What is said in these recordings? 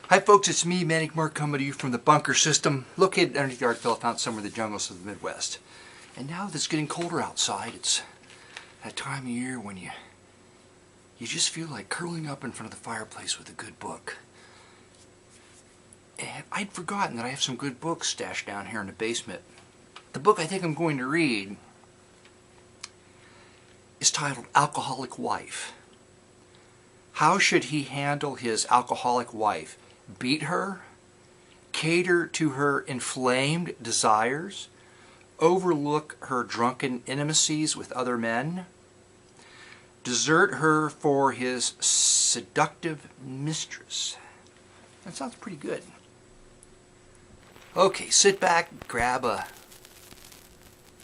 Hi folks, it's me, Manic Mark, coming to you from the bunker system, located underneath the Arctic found somewhere in the jungles of the Midwest. And now that it's getting colder outside, it's that time of year when you just feel like curling up in front of the fireplace with a good book. And I'd forgotten that I have some good books stashed down here in the basement. The book I think I'm going to read is titled Alcoholic Wife. How should he handle his alcoholic wife? Beat her? Cater to her inflamed desires? Overlook her drunken intimacies with other men? Desert her for his seductive mistress? That sounds pretty good. Okay, sit back, grab a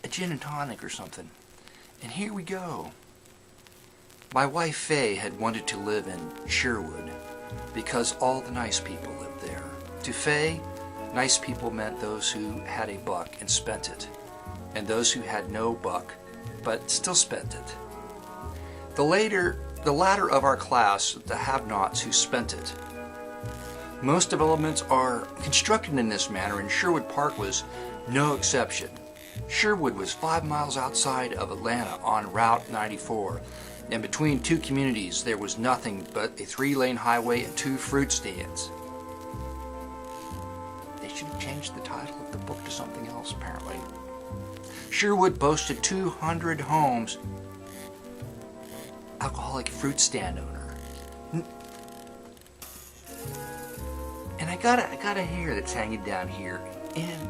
gin and tonic or something, and here we go. My wife Faye had wanted to live in Sherwood because all the nice people lived there. To Faye, nice people meant those who had a buck and spent it, and those who had no buck but still spent it. The latter of our class, the have-nots who spent it. Most developments are constructed in this manner, and Sherwood Park was no exception. Sherwood was 5 miles outside of Atlanta on Route 94, and between two communities there was nothing but a 3-lane highway and 2 fruit stands. They should have changed the title of the book to something else, apparently. Sherwood boasted 200 homes. Alcoholic fruit stand owner. And I got a hair that's hanging down here, and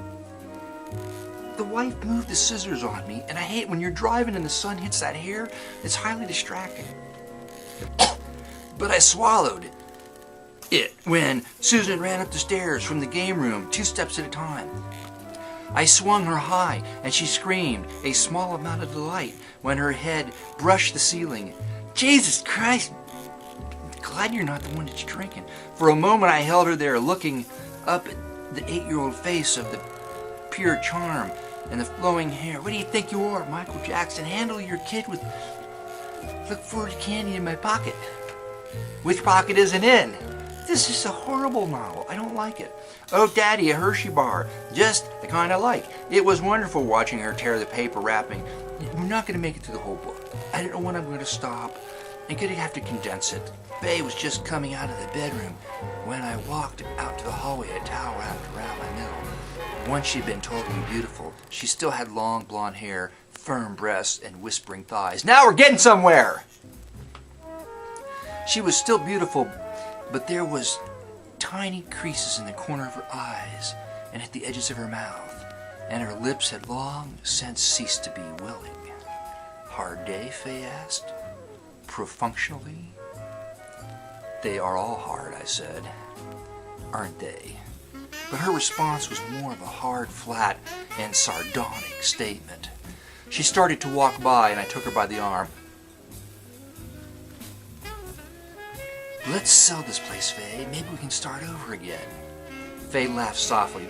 the wife moved the scissors on me, and I hate when you're driving and the sun hits that hair. It's highly distracting. But I swallowed it when Susan ran up the stairs from the game room 2 steps at a time. I swung her high, and she screamed a small amount of delight when her head brushed the ceiling. Jesus Christ! Glad you're not the one that's drinking. For a moment I held her there, looking up at the 8-year-old face of the pure charm and the flowing hair. What do you think you are, Michael Jackson? Handle your kid with... Look for the candy in my pocket. Which pocket isn't in? This is a horrible novel. I don't like it. Oh, Daddy, a Hershey bar. Just the kind I like. It was wonderful watching her tear the paper wrapping. I'm not going to make it through the whole book. I don't know when I'm going to stop. I'm going to have to condense it. Faye was just coming out of the bedroom when I walked out to the hallway, a towel wrapped around my middle. Once she'd been totally beautiful, she still had long blonde hair, firm breasts, and whispering thighs. Now we're getting somewhere! She was still beautiful, but there was tiny creases in the corner of her eyes and at the edges of her mouth, and her lips had long since ceased to be willing. Hard day, Faye asked, perfunctorily. They are all hard, I said. Aren't they? But her response was more of a hard, flat, and sardonic statement. She started to walk by, and I took her by the arm. Let's sell this place, Faye. Maybe we can start over again. Faye laughed softly.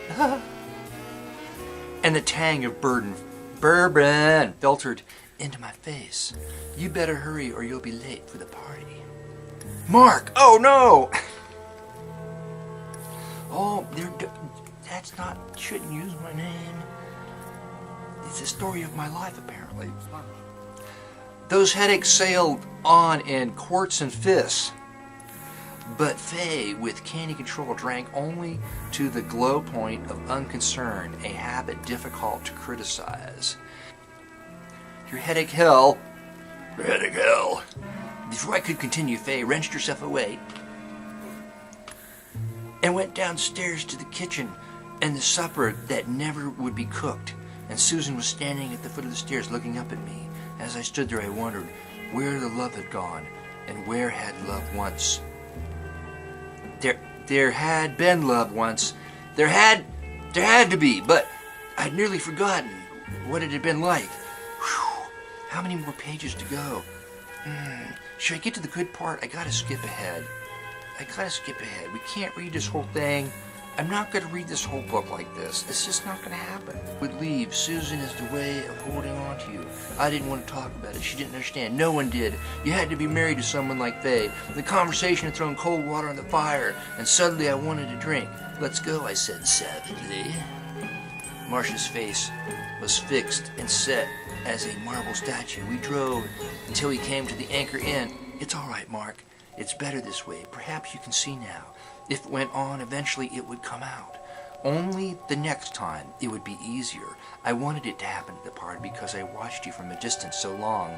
And the tang of bourbon filtered into my face. You better hurry or you'll be late for the party. Mark! Oh no! Oh, that's not, shouldn't use my name. It's the story of my life, apparently. Those headaches sailed on in quarts and fists. But Faye, with candy control, drank only to the glow point of unconcern, a habit difficult to criticize. Your headache hell. Your headache hell. Before I could continue, Faye wrenched herself away and went downstairs to the kitchen and the supper that never would be cooked. And Susan was standing at the foot of the stairs looking up at me. As I stood there, I wondered where the love had gone and where had love once. There had been love once. There had to be, but I'd nearly forgotten what it had been like. Whew, how many more pages to go? Should I get to the good part? I gotta skip ahead. We can't read this whole thing. I'm not going to read this whole book like this. It's just not going to happen. Would leave. Susan is the way of holding on to you. I didn't want to talk about it. She didn't understand. No one did. You had to be married to someone like Faye. The conversation had thrown cold water on the fire, and suddenly I wanted to drink. Let's go, I said savagely. Marcia's face was fixed and set as a marble statue. We drove until we came to the Anchor Inn. It's all right, Mark. It's better this way. Perhaps you can see now. If it went on, eventually it would come out. Only the next time it would be easier. I wanted it to happen at the party because I watched you from a distance so long,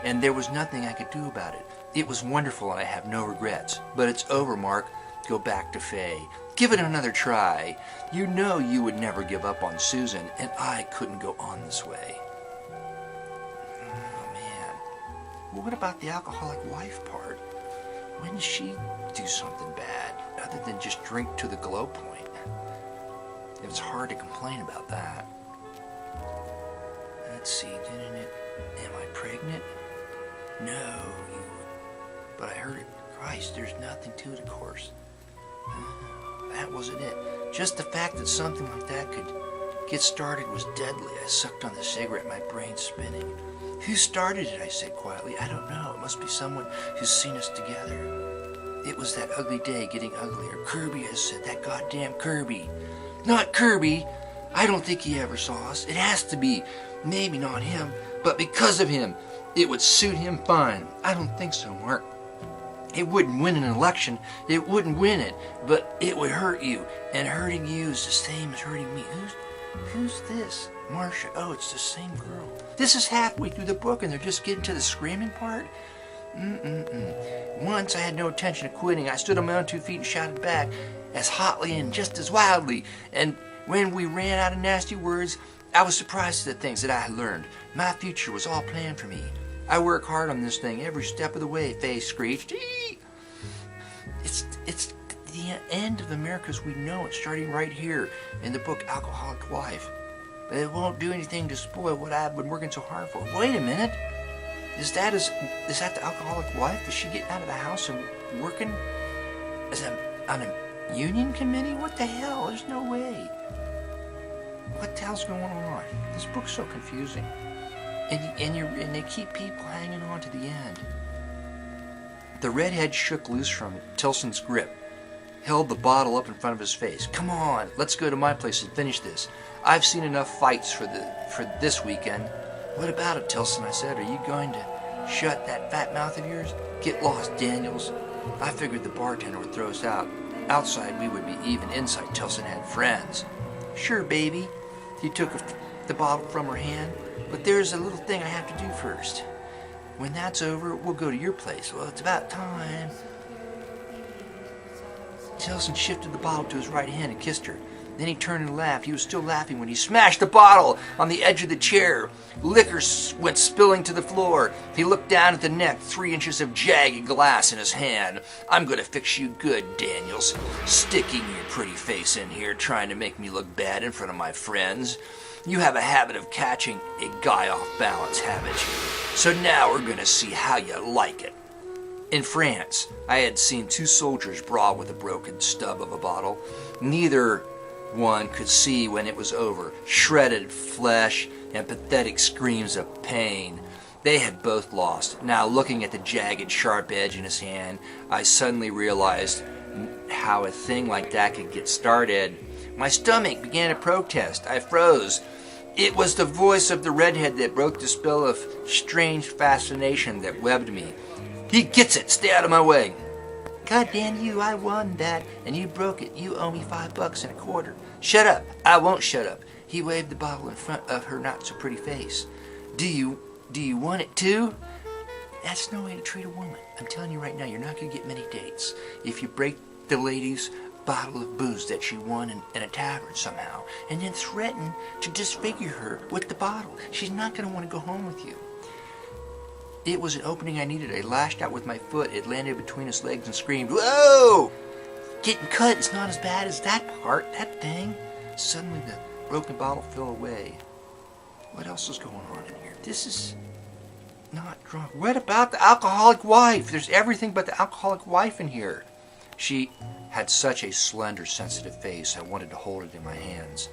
and there was nothing I could do about it. It was wonderful and I have no regrets. But it's over, Mark. Go back to Faye. Give it another try. You know you would never give up on Susan, and I couldn't go on this way. Oh, man. Well, what about the alcoholic wife part? When did she do something bad, other than just drink to the glow point? It's hard to complain about that. Let's see, didn't it? Am I pregnant? No, but I heard it. Christ, there's nothing to it, of course. That wasn't it. Just the fact that something like that could get started was deadly. I sucked on the cigarette, my brain spinning. Who started it? I said quietly. I don't know. It must be someone who's seen us together. It was that ugly day getting uglier. Kirby, I said. That goddamn Kirby. Not Kirby. I don't think he ever saw us. It has to be. Maybe not him, but because of him, it would suit him fine. I don't think so, Mark. It wouldn't win an election. It wouldn't win it, but it would hurt you, and hurting you is the same as hurting me. Who's this? Marcia. Oh, it's the same girl. This is halfway through the book, and they're just getting to the screaming part? Once I had no intention of quitting. I stood on my own 2 feet and shouted back as hotly and just as wildly. And when we ran out of nasty words, I was surprised at the things that I had learned. My future was all planned for me. I work hard on this thing every step of the way, Faye screeched. It's the end of America as we know it, starting right here in the book Alcoholic Wife. But it won't do anything to spoil what I've been working so hard for. Wait a minute. Is that the alcoholic wife? Is she getting out of the house and working on a union committee? What the hell? There's no way. What the hell's going on? This book's so confusing. And they keep people hanging on to the end. The redhead shook loose from Tilson's grip, held the bottle up in front of his face. Come on, let's go to my place and finish this. I've seen enough fights for this weekend. What about it, Tilson? I said. Are you going to shut that fat mouth of yours? Get lost, Daniels. I figured the bartender would throw us out. Outside, we would be even. Inside, Tilson had friends. Sure, baby. He took the bottle from her hand. But there's a little thing I have to do first. When that's over, we'll go to your place. Well, it's about time. Tilson shifted the bottle to his right hand and kissed her. Then he turned and laughed. He was still laughing when he smashed the bottle on the edge of the chair. Liquor went spilling to the floor. He looked down at the neck, 3 inches of jagged glass in his hand. I'm going to fix you good, Daniels. Sticking your pretty face in here, trying to make me look bad in front of my friends. You have a habit of catching a guy off balance, haven't you? So now we're going to see how you like it. In France, I had seen 2 soldiers brawl with a broken stub of a bottle. Neither one could see when it was over. Shredded flesh and pathetic screams of pain. They had both lost. Now, looking at the jagged, sharp edge in his hand, I suddenly realized how a thing like that could get started. My stomach began to protest. I froze. It was the voice of the redhead that broke the spell of strange fascination that webbed me. He gets it. Stay out of my way. God damn you, I won that, and you broke it. You owe me $5.25. Shut up. I won't shut up. He waved the bottle in front of her not-so-pretty face. Do you want it too? That's no way to treat a woman. I'm telling you right now, you're not going to get many dates if you break the lady's bottle of booze that she won in a tavern somehow, and then threaten to disfigure her with the bottle. She's not going to want to go home with you. It was an opening I needed. I lashed out with my foot. It landed between his legs and screamed, "Whoa! Getting cut is not as bad as that part, that thing." Suddenly the broken bottle fell away. What else is going on in here? This is not drunk. What about the alcoholic wife? There's everything but the alcoholic wife in here. She had such a slender, sensitive face, I wanted to hold it in my hands.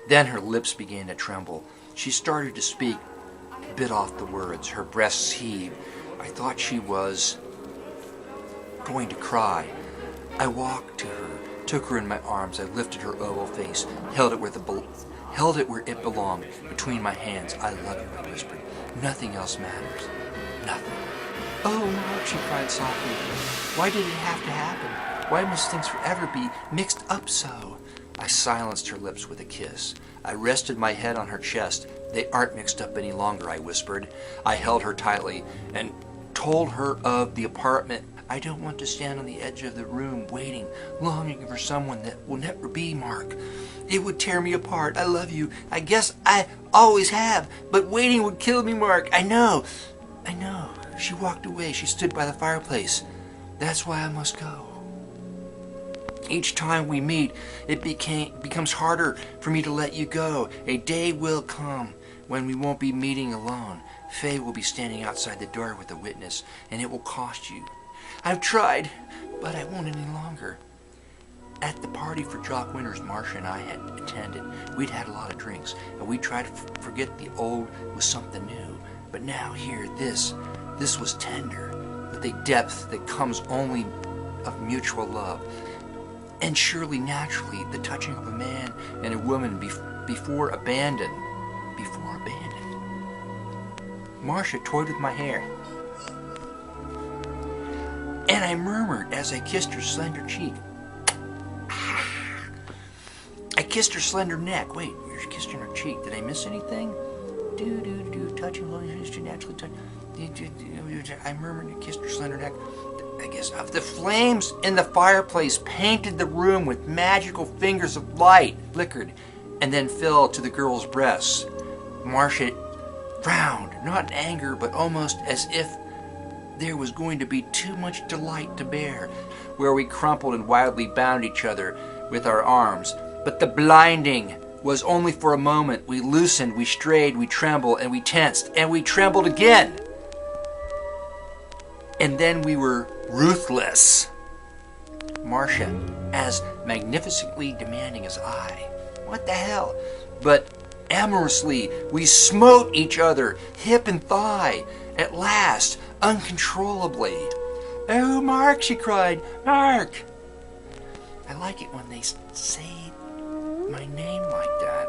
Then her lips began to tremble. She started to speak, bit off the words. Her breasts heaved. I thought she was going to cry. I walked to her, took her in my arms. I lifted her oval face, held it where it belonged, between my hands. I love you, I whispered. Nothing else matters. Nothing. Oh, Mark, she cried softly. Why did it have to happen? Why must things forever be mixed up so? I silenced her lips with a kiss. I rested my head on her chest. They aren't mixed up any longer, I whispered. I held her tightly and told her of the apartment. I don't want to stand on the edge of the room waiting, longing for someone that will never be, Mark. It would tear me apart. I love you. I guess I always have, but waiting would kill me, Mark. I know. She walked away. She stood by the fireplace. That's why I must go. Each time we meet, it becomes harder for me to let you go. A day will come when we won't be meeting alone. Faye will be standing outside the door with a witness, and it will cost you. I've tried, but I won't any longer. At the party for Jock Winters, Marcia and I had attended, we'd had a lot of drinks, and we tried to forget the old with something new. But now here, this was tender, with a depth that comes only of mutual love. And surely, naturally, the touching of a man and a woman before abandon. Marcia toyed with my hair, and I murmured as I kissed her slender cheek. I kissed her slender neck. Wait, you're kissing her cheek. Did I miss anything? Touching, naturally touch. I murmured and kissed her slender neck. I guess the flames in the fireplace painted the room with magical fingers of light, flickered, and then fell to the girl's breasts. Marcia frowned, not in anger, but almost as if there was going to be too much delight to bear, where we crumpled and wildly bound each other with our arms. But the blinding was only for a moment. We loosened, we strayed, we trembled, and we tensed, and we trembled again. And then we were ruthless. Marcia, as magnificently demanding as I. What the hell? But amorously, we smote each other, hip and thigh, at last, uncontrollably. Oh, Mark, she cried. Mark! I like it when they say my name like that.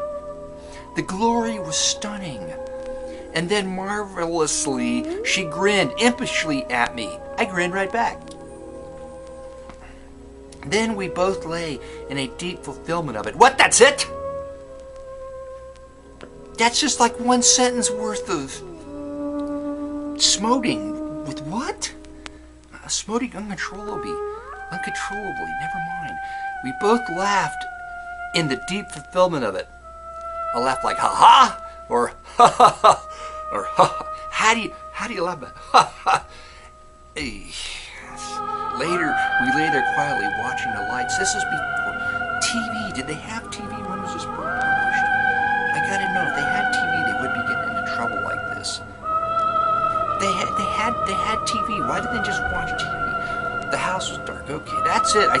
The glory was stunning. And then marvelously, she grinned impishly at me. I grinned right back. Then we both lay in a deep fulfillment of it. What, that's it? That's just like one sentence worth of smoting. With what? Smoting uncontrollably, never mind. We both laughed in the deep fulfillment of it. A laugh like ha-ha, or ha-ha-ha, or ha-ha. How do you laugh about ha-ha? Later, we lay there quietly watching the lights. This is before TV. Did they have TV? When was this published? I gotta know, if they had TV, they would be getting into trouble like this. They had TV. Why did they just watch TV? The house was dark. Okay, that's it. I'm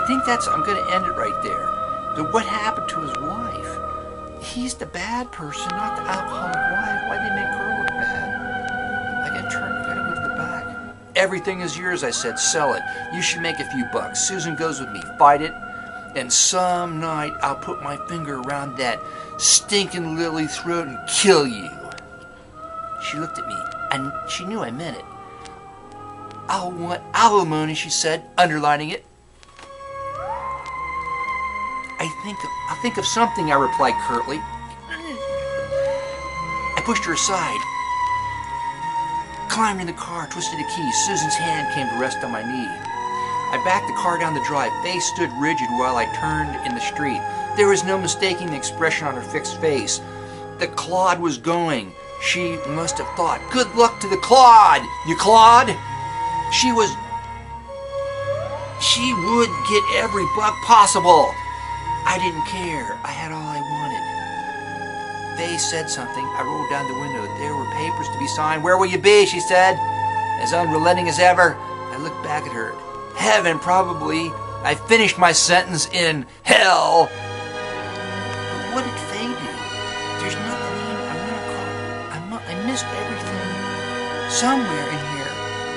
gonna end it right there. But what happened to his wife? He's the bad person, not the alcoholic wife. Why'd they make her look bad? I gotta go to the back. Everything is yours, I said. Sell it. You should make a few bucks. Susan goes with me. Fight it. And some night I'll put my finger around that stinking lily throat and kill you. She looked at me, and she knew I meant it. I'll want alimony, she said, underlining it. I'll think of something, I replied curtly. I pushed her aside, climbed in the car, twisted a key. Susan's hand came to rest on my knee. I backed the car down the drive. Faye stood rigid while I turned in the street. There was no mistaking the expression on her fixed face. The clod was going. She must have thought, good luck to the clod, you clod. She would get every buck possible. I didn't care. I had all I wanted. Faye said something. I rolled down the window. There were papers to be signed. Where will you be? She said, as unrelenting as ever. I looked back at her. Heaven, probably. I finished my sentence in hell. But what did Faye do? There's nothing I'm gonna call. I missed everything somewhere in here.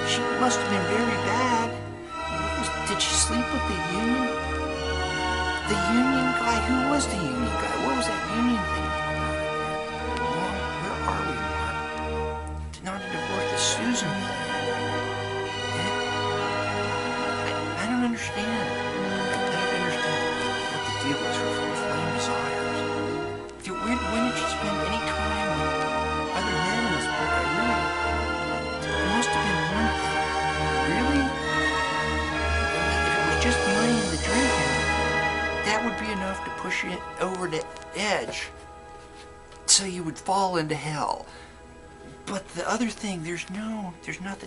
She must have been very bad. Did she sleep with the union? The union guy? Who was the union guy? What was that union thing? Where are we, Mark? Not a divorce, the Susan thing. I don't understand. I don't understand what the deal is for Flame Desires. When did she spend any time with other men in this book? There must have been one thing. Really? If it was just money and the drinking, that would be enough to push you over the edge so you would fall into hell. But the other thing, there's nothing.